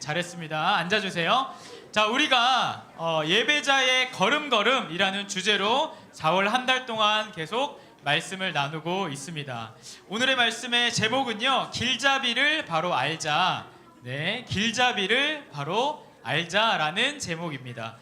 잘했습니다. 앉아주세요. 자, 우리가 예배자의 걸음걸음이라는 주제로 4월 한 달 동안 계속 말씀을 나누고 있습니다. 오늘의 말씀의 제목은요, 길잡이를 바로 알자. 네, 길잡이를 바로 알자라는 제목입니다.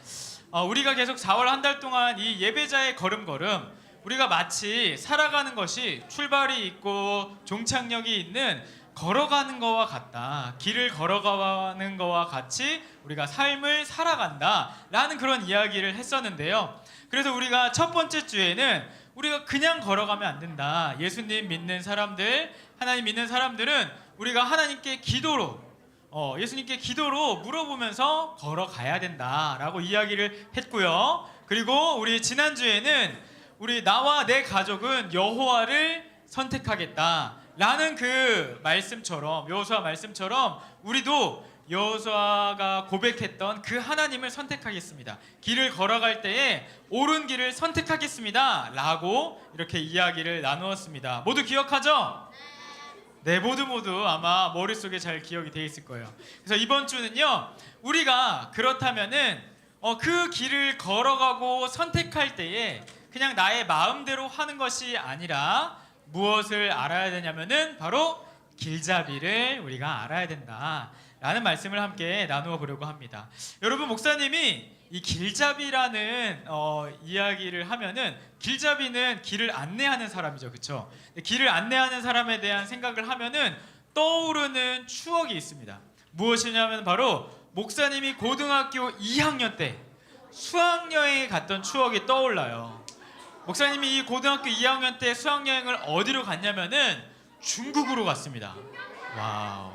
우리가 계속 4월 한 달 동안 이 예배자의 걸음걸음, 우리가 마치 살아가는 것이 출발이 있고 종착역이 있는 걸어가는 거와 같다. 길을 걸어가는 거와 같이 우리가 삶을 살아간다 라는 그런 이야기를 했었는데요. 그래서 우리가 첫 번째 주에는 우리가 그냥 걸어가면 안 된다. 예수님 믿는 사람들, 하나님 믿는 사람들은 우리가 하나님께 기도로 예수님께 기도로 물어보면서 걸어가야 된다라고 이야기를 했고요. 그리고 우리 지난주에는 우리 나와 내 가족은 여호와를 선택하겠다라는 그 말씀처럼, 여호수아 말씀처럼 우리도 여호수아가 고백했던 그 하나님을 선택하겠습니다. 길을 걸어갈 때에 옳은 길을 선택하겠습니다 라고 이렇게 이야기를 나누었습니다. 모두 기억하죠? 네, 모두 아마 머릿속에 잘 기억이 돼 있을 거예요. 그래서 이번 주는요, 우리가 그렇다면은 그 길을 걸어가고 선택할 때에 그냥 나의 마음대로 하는 것이 아니라 무엇을 알아야 되냐면은 바로 길잡이를 우리가 알아야 된다라는 말씀을 함께 나누어 보려고 합니다. 여러분, 목사님이 이 길잡이라는 이야기를 하면은, 길잡이는 길을 안내하는 사람이죠, 그렇죠? 길을 안내하는 사람에 대한 생각을 하면은 떠오르는 추억이 있습니다. 무엇이냐면 바로 목사님이 고등학교 2학년 때 수학여행에 갔던 추억이 떠올라요. 목사님이 이 고등학교 2학년 때 수학여행을 어디로 갔냐면은 중국으로 갔습니다. 와우.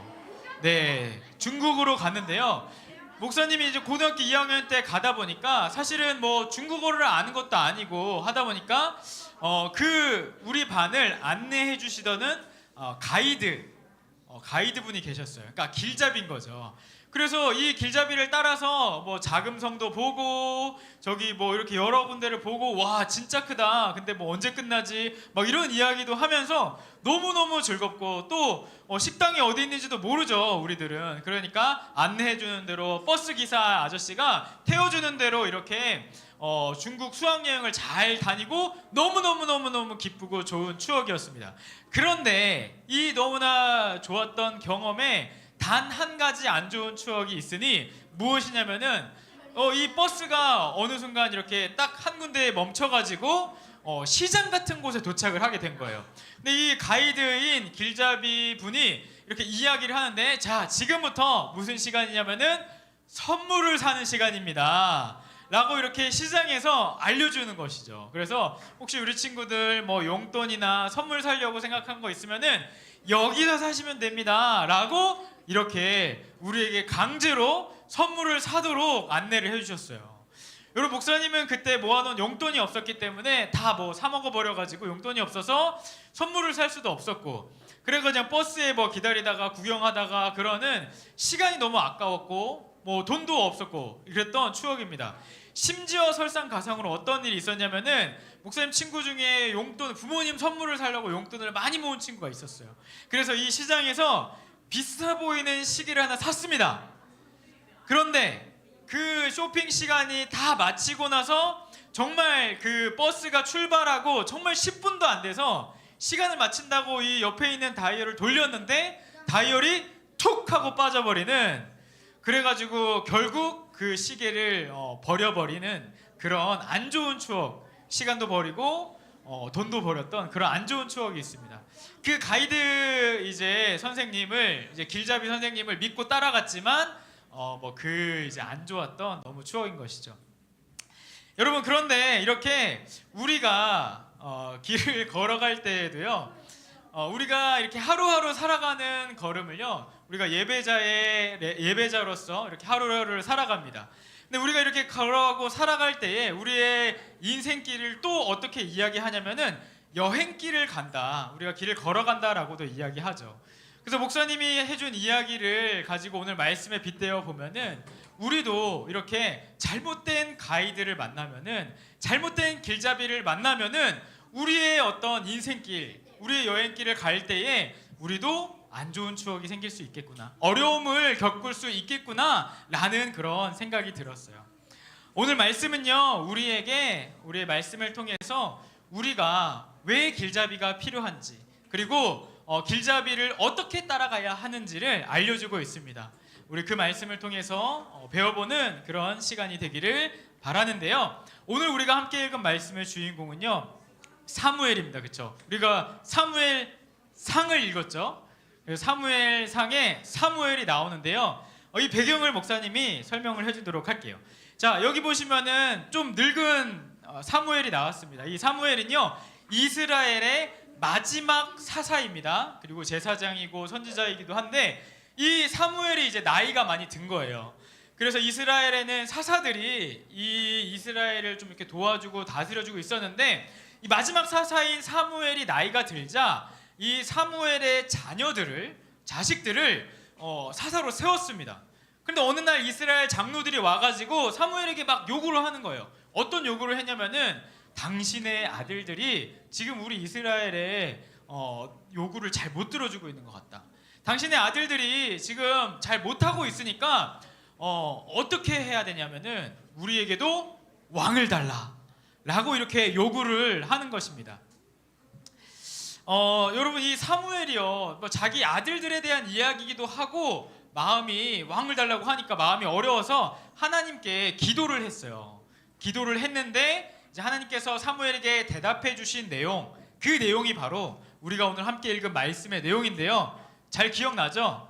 네, 중국으로 갔는데요. 목사님이 이제 고등학교 2학년 때 가다 보니까 사실은 뭐 중국어를 아는 것도 아니고 하다 보니까 우리 반을 안내해 주시던 가이드분이 계셨어요. 그러니까 길잡이인 거죠. 그래서 이 길잡이를 따라서 뭐 자금성도 보고 저기 뭐 이렇게 여러 군데를 보고, 와 진짜 크다, 근데 뭐 언제 끝나지, 막 이런 이야기도 하면서 너무너무 즐겁고, 또 식당이 어디 있는지도 모르죠 우리들은. 그러니까 안내해 주는 대로 버스 기사 아저씨가 태워주는 대로 이렇게 중국 수학여행을 잘 다니고 너무너무 기쁘고 좋은 추억이었습니다. 그런데 이 너무나 좋았던 경험에 단 한 가지 안 좋은 추억이 있으니, 무엇이냐면은 이 버스가 어느 순간 이렇게 딱 한 군데에 멈춰가지고 시장 같은 곳에 도착을 하게 된 거예요. 근데 이 가이드인 길잡이 분이 이렇게 이야기를 하는데, 자, 지금부터 무슨 시간이냐면은 선물을 사는 시간입니다 라고 이렇게 시장에서 알려주는 것이죠. 그래서 혹시 우리 친구들 뭐 용돈이나 선물 사려고 생각한 거 있으면은 여기서 사시면 됩니다 라고 이렇게 우리에게 강제로 선물을 사도록 안내를 해주셨어요. 여러분, 목사님은 그때 모아놓은 용돈이 없었기 때문에 다 뭐 사 먹어버려가지고 용돈이 없어서 선물을 살 수도 없었고, 그래서 그냥 버스에 뭐 기다리다가 구경하다가 그러는 시간이 너무 아까웠고 뭐 돈도 없었고 그랬던 추억입니다. 심지어 설상가상으로 어떤 일이 있었냐면은, 목사님 친구 중에 부모님 선물을 사려고 용돈을 많이 모은 친구가 있었어요. 그래서 이 시장에서 비싸 보이는 시계를 하나 샀습니다. 그런데 그 쇼핑 시간이 다 마치고 나서 정말 그 버스가 출발하고 정말 10분도 안 돼서 시간을 마친다고 이 옆에 있는 다이얼을 돌렸는데 다이얼이 툭 하고 빠져버리는, 그래가지고 결국 그 시계를 버려버리는 그런 안 좋은 추억, 시간도 버리고 돈도 버렸던 그런 안 좋은 추억이 있습니다. 그 가이드 이제 길잡이 선생님을 믿고 따라갔지만 이제 안 좋았던 너무 추억인 것이죠. 여러분, 그런데 이렇게 우리가 길을 걸어갈 때에도요, 우리가 이렇게 하루하루 살아가는 걸음을요, 우리가 예배자로서 이렇게 하루하루를 살아갑니다. 근데 우리가 이렇게 걸어가고 살아갈 때에 우리의 인생길을 또 어떻게 이야기하냐면은 여행길을 간다, 우리가 길을 걸어간다라고도 이야기하죠. 그래서 목사님이 해준 이야기를 가지고 오늘 말씀에 빗대어 보면은, 우리도 이렇게 잘못된 가이드를 만나면은, 잘못된 길잡이를 만나면은 우리의 어떤 인생길, 우리의 여행길을 갈 때에 우리도 안 좋은 추억이 생길 수 있겠구나, 어려움을 겪을 수 있겠구나 라는 그런 생각이 들었어요. 오늘 말씀은요, 우리의 말씀을 통해서 우리가 왜 길잡이가 필요한지, 그리고 길잡이를 어떻게 따라가야 하는지를 알려주고 있습니다. 우리 그 말씀을 통해서 배워보는 그런 시간이 되기를 바라는데요. 오늘 우리가 함께 읽은 말씀의 주인공은요, 사무엘입니다. 그렇죠? 우리가 사무엘 상을 읽었죠. 사무엘 상에 사무엘이 나오는데요. 이 배경을 목사님이 설명을 해주도록 할게요. 자, 여기 보시면은 좀 늙은 사무엘이 나왔습니다. 이 사무엘은요, 이스라엘의 마지막 사사입니다. 그리고 제사장이고 선지자이기도 한데, 이 사무엘이 이제 나이가 많이 든 거예요. 그래서 이스라엘에는 사사들이 이 이스라엘을 좀 이렇게 도와주고 다스려주고 있었는데, 이 마지막 사사인 사무엘이 나이가 들자 이 사무엘의 자식들을 사사로 세웠습니다. 근데 어느 날 이스라엘 장로들이 와가지고 사무엘에게 막 요구를 하는 거예요. 어떤 요구를 했냐면은, 당신의 아들들이 지금 우리 이스라엘의 요구를 잘 못 들어주고 있는 것 같다. 당신의 아들들이 지금 잘 못하고 있으니까 어떻게 해야 되냐면은 우리에게도 왕을 달라 라고 이렇게 요구를 하는 것입니다. 여러분, 이 사무엘이요, 자기 아들들에 대한 이야기이기도 하고, 마음이 왕을 달라고 하니까 마음이 어려워서 하나님께 기도를 했어요. 기도를 했는데 이제 하나님께서 사무엘에게 대답해 주신 내용, 그 내용이 바로 우리가 오늘 함께 읽은 말씀의 내용인데요. 잘 기억나죠?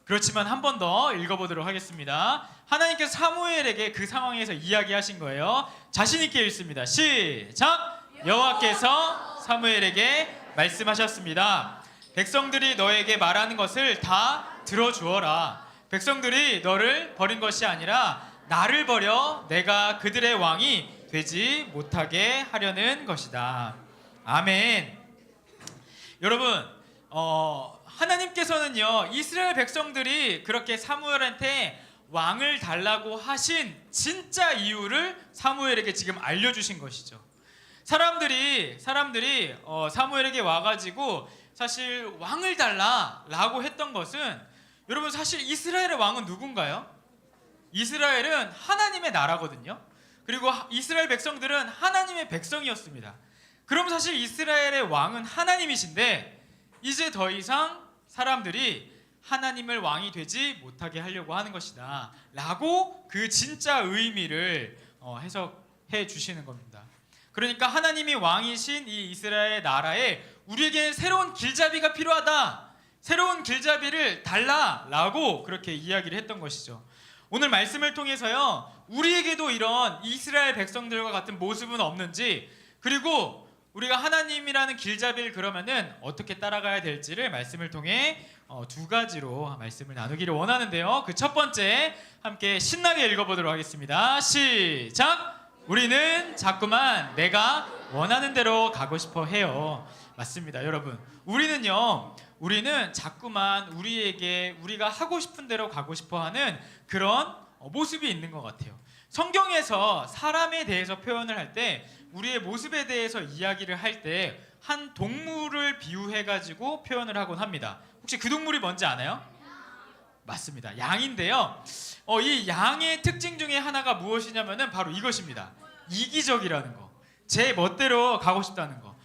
그렇지만 한 번 더 읽어보도록 하겠습니다. 하나님께서 사무엘에게 그 상황에서 이야기하신 거예요. 자신 있게 읽습니다. 시작! 여호와께서 사무엘에게 말씀하셨습니다. 백성들이 너에게 말하는 것을 다 들어주어라. 백성들이 너를 버린 것이 아니라 나를 버려 내가 그들의 왕이 되지 못하게 하려는 것이다. 아멘. 여러분, 하나님께서는요, 이스라엘 백성들이 그렇게 사무엘한테 왕을 달라고 하신 진짜 이유를 사무엘에게 지금 알려주신 것이죠. 사람들이 사무엘에게 와가지고 사실 왕을 달라라고 했던 것은, 여러분, 사실 이스라엘의 왕은 누군가요? 이스라엘은 하나님의 나라거든요. 그리고 이스라엘 백성들은 하나님의 백성이었습니다. 그럼 사실 이스라엘의 왕은 하나님이신데, 이제 더 이상 사람들이 하나님을 왕이 되지 못하게 하려고 하는 것이다 라고 그 진짜 의미를 해석해 주시는 겁니다. 그러니까 하나님이 왕이신 이 이스라엘 나라에 우리에게 새로운 길잡이가 필요하다, 새로운 길잡이를 달라라고 그렇게 이야기를 했던 것이죠. 오늘 말씀을 통해서요, 우리에게도 이런 이스라엘 백성들과 같은 모습은 없는지, 그리고 우리가 하나님이라는 길잡이를 그러면은 어떻게 따라가야 될지를 말씀을 통해 두 가지로 말씀을 나누기를 원하는데요. 그 첫 번째 함께 신나게 읽어보도록 하겠습니다. 시작! 우리는 자꾸만 내가 원하는 대로 가고 싶어 해요. 맞습니다, 여러분. 우리는 자꾸만 우리가 하고 싶은 대로 가고 싶어 하는 그런 모습이 있는 것 같아요. 성경에서 사람에 대해서 표현을 할 때, 우리의 모습에 대해서 이야기를 할 때 한 동물을 비유해가지고 표현을 하곤 합니다. 혹시 그 동물이 뭔지 아나요? 맞습니다, 양인데요. 이 양의 특징 중에 하나가 무엇이냐면은 바로 이것입니다. 이기적이라는 거, 제 멋대로 가고 싶다는 거.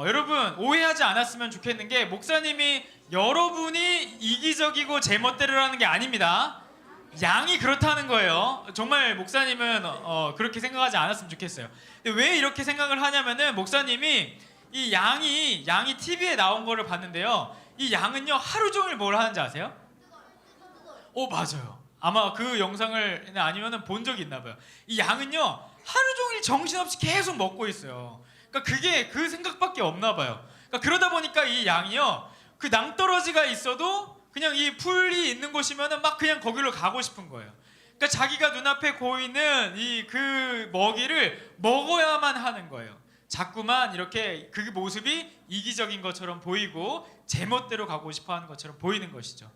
여러분, 오해하지 않았으면 좋겠는 게, 목사님이 여러분이 이기적이고 제 멋대로라는 게 아닙니다. 양이 그렇다는 거예요. 정말 목사님은 그렇게 생각하지 않았으면 좋겠어요. 근데 왜 이렇게 생각을 하냐면은, 목사님이 이 양이 TV에 나온 거를 봤는데요. 이 양은요, 하루 종일 뭘 하는지 아세요? 맞아요. 아마 그 영상을 아니면은 본 적이 있나 봐요. 이 양은요, 하루 종일 정신없이 계속 먹고 있어요. 그러니까 그게 그 생각밖에 없나 봐요. 그러니까 그러다 보니까 이 양이요, 그 낭떠러지가 있어도 그냥 이 풀이 있는 곳이면은 막 그냥 거기로 가고 싶은 거예요. 그러니까 자기가 눈앞에 보이는 그 먹이를 먹어야만 하는 거예요. 자꾸만 이렇게 그 모습이 이기적인 것처럼 보이고 제 멋대로 가고 싶어하는 것처럼 보이는 것이죠.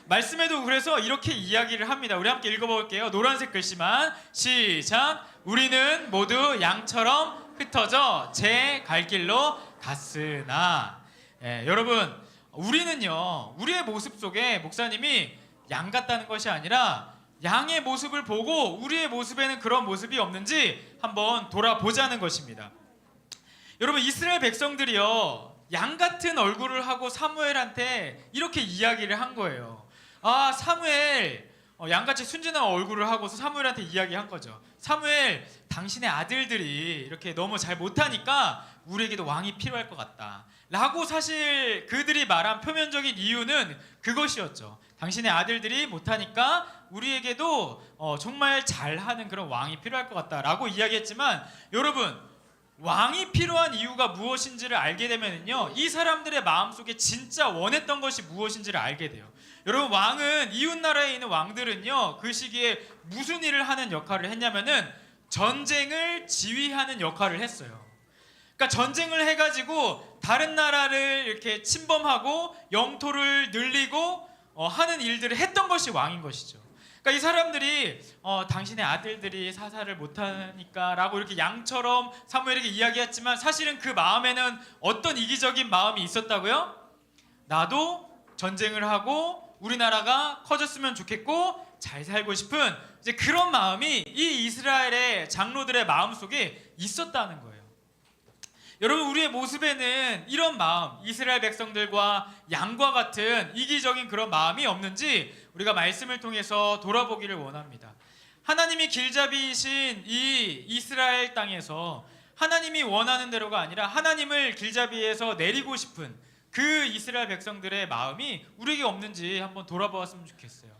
말씀에도 그래서 이렇게 이야기를 합니다. 우리 함께 읽어볼게요. 노란색 글씨만 시작. 우리는 모두 양처럼 흩어져 제 갈 길로 갔으나. 여러분, 우리는요, 우리의 모습 속에 목사님이 양 같다는 것이 아니라 양의 모습을 보고 우리의 모습에는 그런 모습이 없는지 한번 돌아보자는 것입니다. 여러분, 이스라엘 백성들이요, 양 같은 얼굴을 하고 사무엘한테 이렇게 이야기를 한 거예요. 아, 사무엘, 양같이 순진한 얼굴을 하고서 사무엘한테 이야기한 거죠. 사무엘, 당신의 아들들이 이렇게 너무 잘 못하니까 우리에게도 왕이 필요할 것 같다 라고 사실 그들이 말한 표면적인 이유는 그것이었죠. 당신의 아들들이 못하니까 우리에게도 정말 잘하는 그런 왕이 필요할 것 같다 라고 이야기했지만, 여러분, 왕이 필요한 이유가 무엇인지를 알게 되면요, 이 사람들의 마음속에 진짜 원했던 것이 무엇인지를 알게 돼요. 여러분, 왕은, 이웃나라에 있는 왕들은요, 그 시기에 무슨 일을 하는 역할을 했냐면은 전쟁을 지휘하는 역할을 했어요. 그러니까 전쟁을 해가지고 다른 나라를 이렇게 침범하고 영토를 늘리고 하는 일들을 했던 것이 왕인 것이죠. 그러니까 이 사람들이 당신의 아들들이 사사를 못하니까 라고 이렇게 양처럼 사무엘에게 이야기했지만, 사실은 그 마음에는 어떤 이기적인 마음이 있었다고요? 나도 전쟁을 하고 우리나라가 커졌으면 좋겠고 잘 살고 싶은 이제 그런 마음이 이 이스라엘의 장로들의 마음속에 있었다는 거예요. 여러분, 우리의 모습에는 이런 마음, 이스라엘 백성들과 양과 같은 이기적인 그런 마음이 없는지 우리가 말씀을 통해서 돌아보기를 원합니다. 하나님이 길잡이이신 이 이스라엘 땅에서 하나님이 원하는 대로가 아니라 하나님을 길잡이에서 내리고 싶은 그 이스라엘 백성들의 마음이 우리에게 없는지 한번 돌아보았으면 좋겠어요.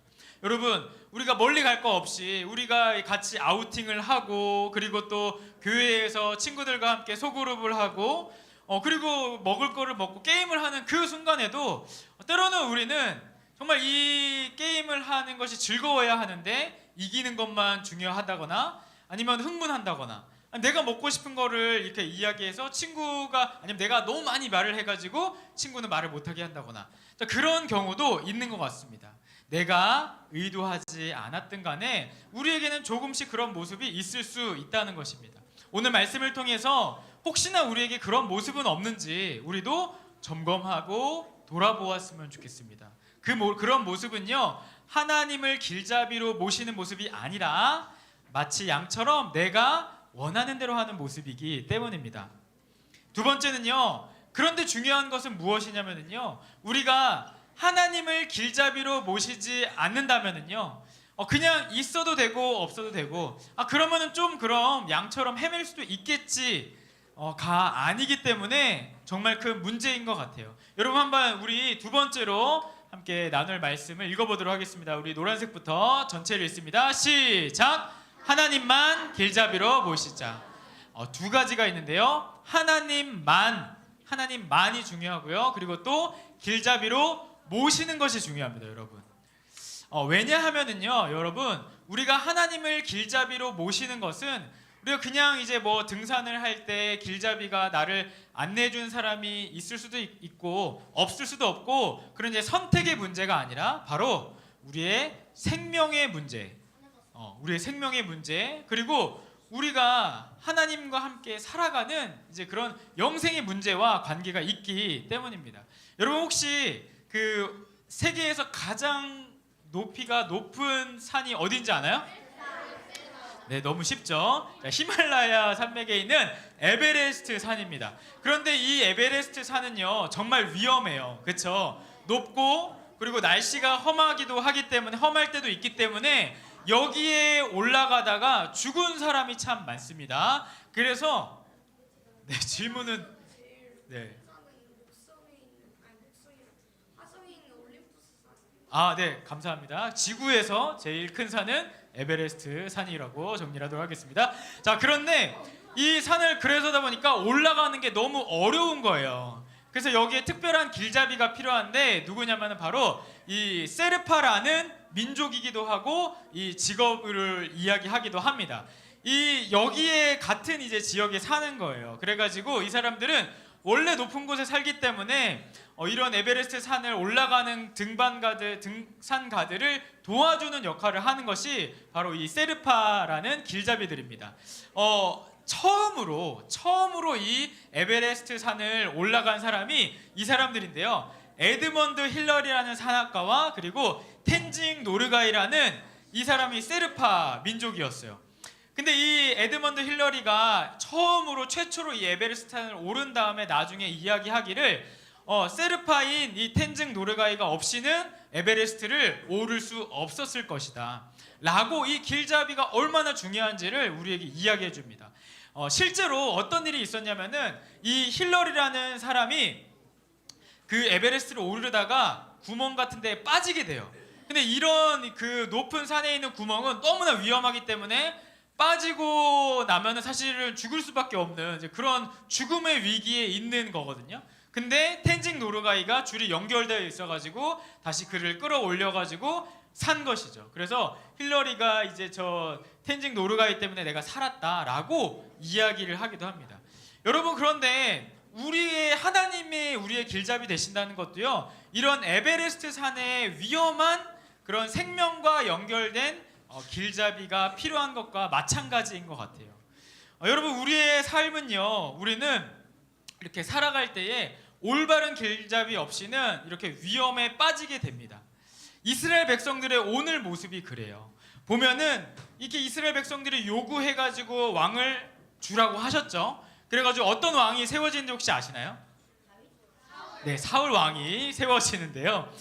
여러분, 우리가 멀리 갈 거 없이 우리가 같이 아우팅을 하고, 그리고 또 교회에서 친구들과 함께 소그룹을 하고, 그리고 먹을 거를 먹고 게임을 하는 그 순간에도 때로는 우리는 정말 이 게임을 하는 것이 즐거워야 하는데 이기는 것만 중요하다거나 아니면 흥분한다거나, 내가 먹고 싶은 거를 이렇게 이야기해서 친구가, 아니면 내가 너무 많이 말을 해가지고 친구는 말을 못하게 한다거나, 그런 경우도 있는 것 같습니다. 내가 의도하지 않았든 간에 우리에게는 조금씩 그런 모습이 있을 수 있다는 것입니다. 오늘 말씀을 통해서 혹시나 우리에게 그런 모습은 없는지 우리도 점검하고 돌아보았으면 좋겠습니다. 그런 모습은요, 하나님을 길잡이로 모시는 모습이 아니라 마치 양처럼 내가 원하는 대로 하는 모습이기 때문입니다. 두 번째는요, 그런데 중요한 것은 무엇이냐면요, 우리가 하나님을 길잡이로 모시지 않는다면은요, 그냥 있어도 되고 없어도 되고, 그러면은 좀 그럼 양처럼 헤맬 수도 있겠지가 아니기 때문에 정말 큰 문제인 것 같아요. 여러분, 한번 우리 두 번째로 함께 나눌 말씀을 읽어보도록 하겠습니다. 우리 노란색부터 전체를 읽습니다. 시작! 하나님만 길잡이로 모시자. 두 가지가 있는데요, 하나님만이 중요하고요, 그리고 또 길잡이로 모시는 것이 중요합니다. 여러분, 왜냐하면은요, 여러분, 우리가 하나님을 길잡이로 모시는 것은 우리가 그냥 이제 뭐 등산을 할 때 길잡이가 나를 안내해준 사람이 있을 수도 있고 없을 수도 없고, 그런 이제 선택의 문제가 아니라 바로 우리의 생명의 문제, 그리고 우리가 하나님과 함께 살아가는 이제 그런 영생의 문제와 관계가 있기 때문입니다. 여러분, 혹시 그 세계에서 가장 높이가 높은 산이 어딘지 아나요? 네, 너무 쉽죠? 히말라야 산맥에 있는 에베레스트 산입니다. 그런데 이 에베레스트 산은요, 정말 위험해요. 그렇죠? 높고, 그리고 날씨가 험하기도 하기 때문에, 험할 때도 있기 때문에 여기에 올라가다가 죽은 사람이 참 많습니다. 그래서 질문은 네, 감사합니다. 지구에서 제일 큰 산은 에베레스트 산이라고 정리하도록 하겠습니다. 자, 그런데 이 산을 그래서다 보니까 올라가는 게 너무 어려운 거예요. 그래서 여기에 특별한 길잡이가 필요한데, 누구냐면 바로 이 세르파라는 민족이기도 하고 이 직업을 이야기하기도 합니다. 여기에 같은 이제 지역에 사는 거예요. 그래가지고 이 사람들은 원래 높은 곳에 살기 때문에 이런 에베레스트 산을 올라가는 등산가들을 도와주는 역할을 하는 것이 바로 이 세르파라는 길잡이들입니다. 처음으로 이 에베레스트 산을 올라간 사람이 이 사람들인데요, 에드먼드 힐러리라는 산악가와 그리고 텐징 노르가이라는 이 사람이 세르파 민족이었어요. 근데 이 에드먼드 힐러리가 최초로 이 에베레스트 산을 오른 다음에 나중에 이야기하기를 세르파인 이 텐징 노르가이가 없이는 에베레스트를 오를 수 없었을 것이다 라고 이 길잡이가 얼마나 중요한지를 우리에게 이야기해 줍니다. 실제로 어떤 일이 있었냐면은 이 힐러리라는 사람이 그 에베레스트를 오르다가 구멍 같은 데에 빠지게 돼요. 근데 이런 그 높은 산에 있는 구멍은 너무나 위험하기 때문에 빠지고 나면은 사실은 죽을 수밖에 없는 이제 그런 죽음의 위기에 있는 거거든요. 근데 텐징 노르가이가 줄이 연결되어 있어가지고 다시 그를 끌어올려가지고 산 것이죠. 그래서 힐러리가 이제 저 텐징 노르가이 때문에 내가 살았다라고 이야기를 하기도 합니다. 여러분, 그런데 하나님이 우리의 길잡이 되신다는 것도요, 이런 에베레스트 산의 위험한 그런 생명과 연결된 길잡이가 필요한 것과 마찬가지인 것 같아요. 여러분, 우리의 삶은요, 우리는 이렇게 살아갈 때에 올바른 길잡이 없이는 이렇게 위험에 빠지게 됩니다. 이스라엘 백성들의 오늘 모습이 그래요. 보면은 이렇게 이스라엘 백성들이 요구해가지고 왕을 주라고 하셨죠. 그래가지고 어떤 왕이 세워지는지 혹시 아시나요? 네, 사울 왕이 세워지는데요.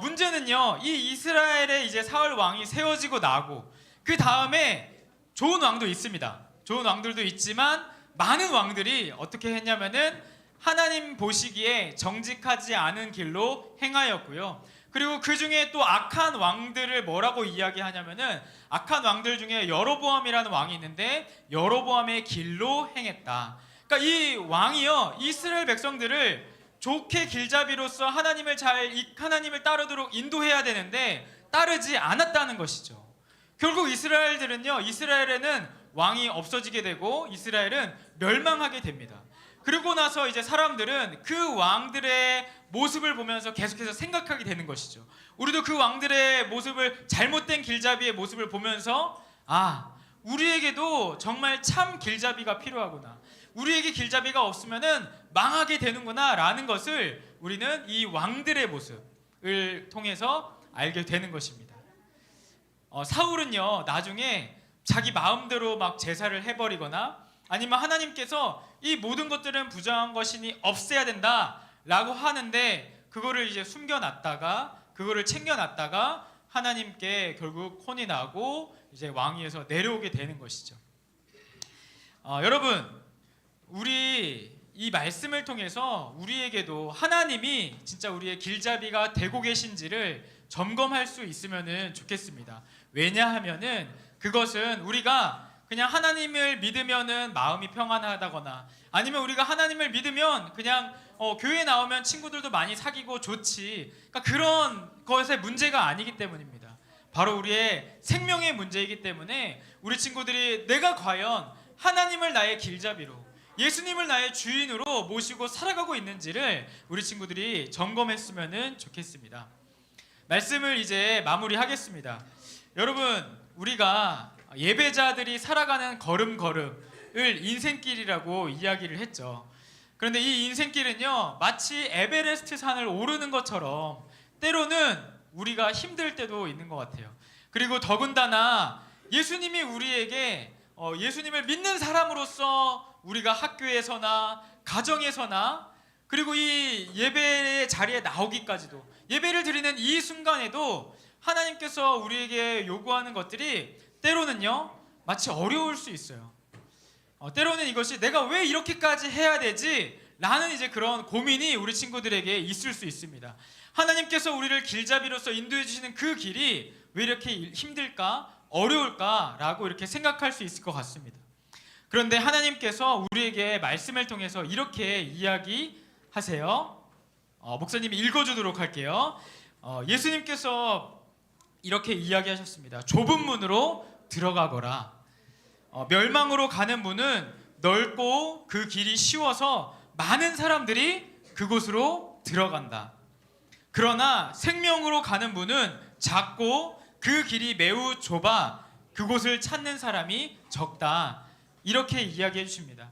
문제는요, 이 이스라엘에 이제 사울 왕이 세워지고 나고 그 다음에 좋은 왕도 있습니다. 좋은 왕들도 있지만 많은 왕들이 어떻게 했냐면은 하나님 보시기에 정직하지 않은 길로 행하였고요. 그리고 그 중에 또 악한 왕들을 뭐라고 이야기하냐면은 악한 왕들 중에 여로보암이라는 왕이 있는데 여로보암의 길로 행했다. 그러니까 이 왕이요, 이스라엘 백성들을 좋게 길잡이로서 하나님을 따르도록 인도해야 되는데 따르지 않았다는 것이죠. 결국 이스라엘에는 왕이 없어지게 되고 이스라엘은 멸망하게 됩니다. 그러고 나서 이제 사람들은 그 왕들의 모습을 보면서 계속해서 생각하게 되는 것이죠. 우리도 그 왕들의 모습을, 잘못된 길잡이의 모습을 보면서 우리에게도 정말 참 길잡이가 필요하구나, 우리에게 길잡이가 없으면은 망하게 되는구나 라는 것을 우리는 이 왕들의 모습을 통해서 알게 되는 것입니다. 사울은요, 나중에 자기 마음대로 막 제사를 해버리거나 아니면 하나님께서 이 모든 것들은 부정한 것이니 없애야 된다 라고 하는데 그거를 이제 숨겨놨다가 그거를 챙겨놨다가 하나님께 결국 혼이 나고 이제 왕위에서 내려오게 되는 것이죠. 여러분, 우리 이 말씀을 통해서 우리에게도 하나님이 진짜 우리의 길잡이가 되고 계신지를 점검할 수 있으면 좋겠습니다. 왜냐하면은 그것은 우리가 그냥 하나님을 믿으면은 마음이 평안하다거나 아니면 우리가 하나님을 믿으면 그냥 교회 나오면 친구들도 많이 사귀고 좋지, 그러니까 그런 것의 문제가 아니기 때문입니다. 바로 우리의 생명의 문제이기 때문에 우리 친구들이 내가 과연 하나님을 나의 길잡이로, 예수님을 나의 주인으로 모시고 살아가고 있는지를 우리 친구들이 점검했으면 좋겠습니다. 말씀을 이제 마무리하겠습니다. 여러분, 우리가 예배자들이 살아가는 걸음걸음을 인생길이라고 이야기를 했죠. 그런데 이 인생길은요, 마치 에베레스트 산을 오르는 것처럼 때로는 우리가 힘들 때도 있는 것 같아요. 그리고 더군다나 예수님이 우리에게 예수님을 믿는 사람으로서 우리가 학교에서나 가정에서나 그리고 이 예배의 자리에 나오기까지도, 예배를 드리는 이 순간에도 하나님께서 우리에게 요구하는 것들이 때로는요 마치 어려울 수 있어요. 때로는 이것이 내가 왜 이렇게까지 해야 되지? 라는 이제 그런 고민이 우리 친구들에게 있을 수 있습니다. 하나님께서 우리를 길잡이로서 인도해 주시는 그 길이 왜 이렇게 힘들까? 어려울까? 라고 이렇게 생각할 수 있을 것 같습니다. 그런데 하나님께서 우리에게 말씀을 통해서 이렇게 이야기하세요. 목사님이 읽어주도록 할게요. 예수님께서 이렇게 이야기하셨습니다. 좁은 문으로 들어가거라. 멸망으로 가는 문은 넓고 그 길이 쉬워서 많은 사람들이 그곳으로 들어간다. 그러나 생명으로 가는 문은 작고 그 길이 매우 좁아 그곳을 찾는 사람이 적다. 이렇게 이야기해 주십니다.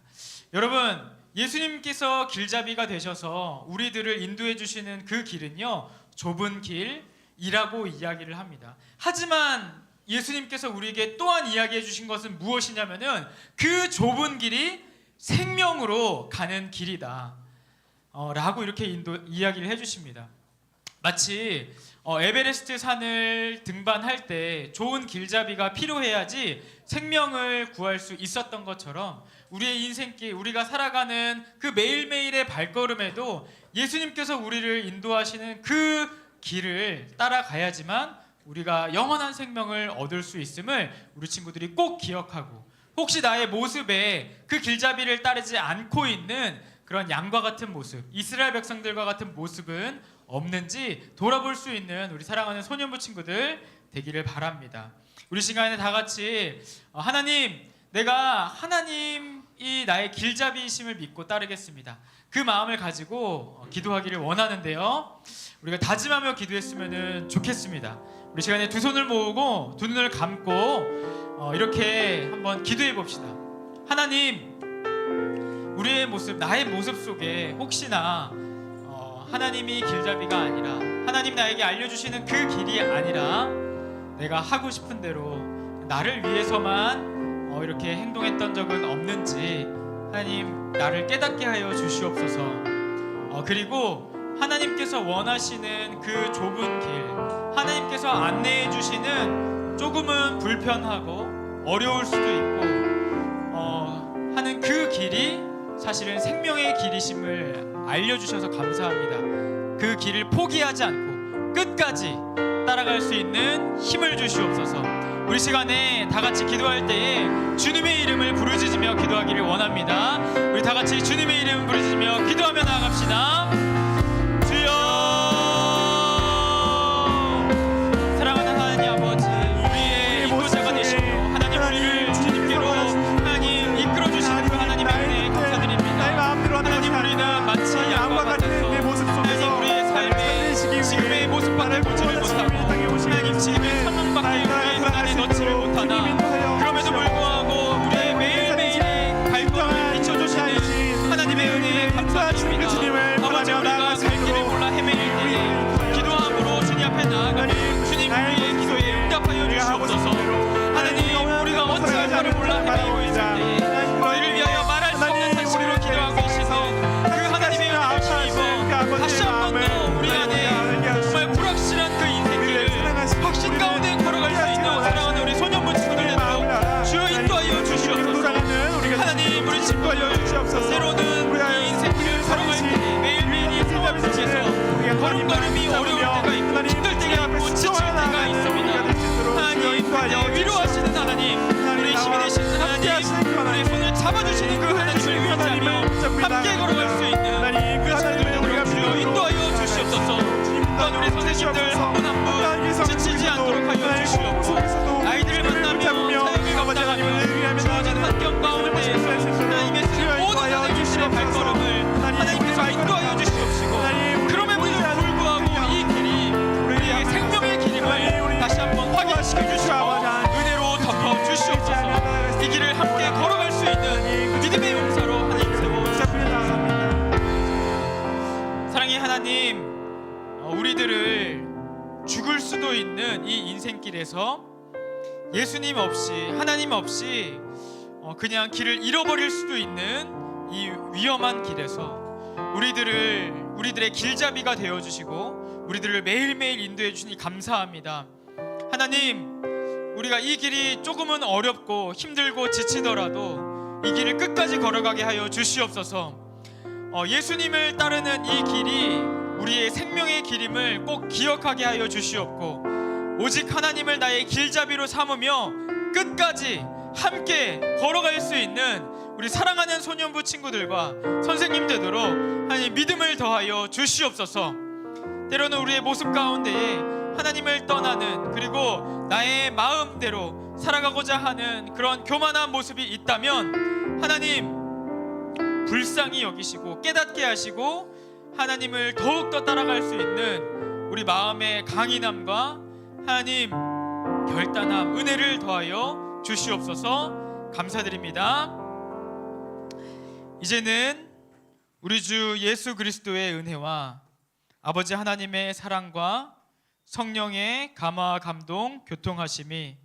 여러분, 예수님께서 길잡이가 되셔서 우리들을 인도해 주시는 그 길은요, 좁은 길이라고 이야기를 합니다. 하지만 예수님께서 우리에게 또한 이야기해 주신 것은 무엇이냐면은 그 좁은 길이 생명으로 가는 길이다 라고 이렇게 이야기를 해주십니다. 마치 에베레스트 산을 등반할 때 좋은 길잡이가 필요해야지 생명을 구할 수 있었던 것처럼 우리의 인생길, 우리가 살아가는 그 매일매일의 발걸음에도 예수님께서 우리를 인도하시는 그 길을 따라가야지만 우리가 영원한 생명을 얻을 수 있음을 우리 친구들이 꼭 기억하고, 혹시 나의 모습에 그 길잡이를 따르지 않고 있는 그런 양과 같은 모습, 이스라엘 백성들과 같은 모습은 없는지 돌아볼 수 있는 우리 사랑하는 소년부 친구들 되기를 바랍니다. 우리 시간에 다 같이 하나님, 내가 하나님이 나의 길잡이이심을 믿고 따르겠습니다, 그 마음을 가지고 기도하기를 원하는데요, 우리가 다짐하며 기도했으면 좋겠습니다. 우리 시간에 두 손을 모으고 두 눈을 감고 이렇게 한번 기도해 봅시다. 하나님, 우리의 모습, 나의 모습 속에 혹시나 하나님이 길잡이가 아니라, 하나님 나에게 알려주시는 그 길이 아니라 내가 하고 싶은 대로 나를 위해서만 이렇게 행동했던 적은 없는지 하나님 나를 깨닫게 하여 주시옵소서. 그리고 하나님께서 원하시는 그 좁은 길, 하나님께서 안내해 주시는 조금은 불편하고 어려울 수도 있고 하는 그 길이 사실은 생명의 길이심을 알려주셔서 감사합니다. 그 길을 포기하지 않고 끝까지 따라갈 수 있는 힘을 주시옵소서. 우리 시간에 다 같이 기도할 때에 주님의 이름을 부르짖으며 기도하기를 원합니다. 우리 다 같이 주님의 이름을 부르짖으며 기도하며 나아갑시다. 주여, 사랑하는 하나님 아버지, 우리의 인도자가 되시고 하나님 우리를 주님께로 하나님 이끌어 주시는 그 하나님의 은혜에 감사드립니다. 하나님, 우리는 마치 양과 같아서 하나님 우리의 삶에 지금의 모습밖에 보지를 못하고 하나님 지금의 상황밖에 우리의 눈 안에 넣지를 못하나, 그럼에도 불구하고 우리의 매일매일의 발걸음을 비춰주시는 하나님의 은혜에 감사드립니다. 아버지, 우리가 갈 길을 몰라 헤매일 때에 기도함으로 주님 앞에 나아가니 주님 우리의 기도에 응답하여 주시옵소서. 하나님, 우리가 어찌할 바를 몰라 헤매이고 있을 때에 너희를 위하여 말할 수 없는 탄식으로 기도하고 계시서 그 하나님의 은혜를 힘입어 다시 한 번 더 우리 안에 정말 불확실한 그 인생길을 확신 가운데 걸어갈 수 있는 사랑하는 우리 소년부 친구들에도 주여 인도하여 주시옵소서. 하나님, 우리 친구들 때로는 이 인생길을 걸어갈 때 매일매일 생활 속에서 걸음걸음이 어려울 때가 있고 힘들 때가 있고 지칠 때가 있습니다. 하나님, 위로하시는 하나님, 우리 힘이 되시는 하나님, 우리의 손을 잡아주시는 그 하나님을 의지하며 함께 걸어갈 수 있는 그 친구들에도 주여 인도하여 주시옵소서. 또한 우리 선생님들 한 분 한 분 지치지 않도록 하여 주시옵고, 아이들을 만나며 사역을 감당하며 주어진 환경 가운데에서 하나님의 모든 선생님들의 발걸음을 하나님께서 인도하여 주시옵시고, 그럼에도 불구하고 이 길이 우리의 생명의 길임을 다시 한번 확인시켜 주시고 은혜로 덮어 주시옵소서. 이 길을 함께 걸어갈 수 있는 믿음의 용사로 하나님 세워주시옵소서. 사랑의 하나님, 우리들을 죽을 수도 있는 이 인생길에서 예수님 없이, 하나님 없이 그냥 길을 잃어버릴 수도 있는 이 위험한 길에서 우리들의 길잡이가 되어주시고 우리들을 매일매일 인도해 주시니 감사합니다. 하나님, 우리가 이 길이 조금은 어렵고 힘들고 지치더라도 이 길을 끝까지 걸어가게 하여 주시옵소서. 예수님을 따르는 이 길이 우리의 생명의 길임을 꼭 기억하게 하여 주시옵고, 오직 하나님을 나의 길잡이로 삼으며 끝까지 함께 걸어갈 수 있는 우리 사랑하는 소년부 친구들과 선생님 되도록 하나님 믿음을 더하여 주시옵소서. 때로는 우리의 모습 가운데에 하나님을 떠나는, 그리고 나의 마음대로 살아가고자 하는 그런 교만한 모습이 있다면 하나님 불쌍히 여기시고 깨닫게 하시고 하나님을 더욱더 따라갈 수 있는 우리 마음의 강인함과 하나님 결단함, 은혜를 더하여 주시옵소서. 감사드립니다. 이제는 우리 주 예수 그리스도의 은혜와 아버지 하나님의 사랑과 성령의 감화 감동 교통하심이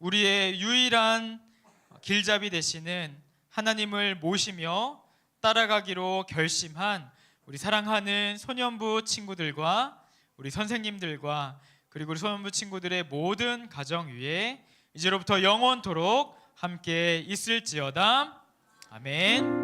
우리의 유일한 길잡이 되시는 하나님을 모시며 따라가기로 결심한 우리 사랑하는 소년부 친구들과 우리 선생님들과 그리고 우리 소년부 친구들의 모든 가정 위에 이제로부터 영원토록 함께 있을지어다. 아멘.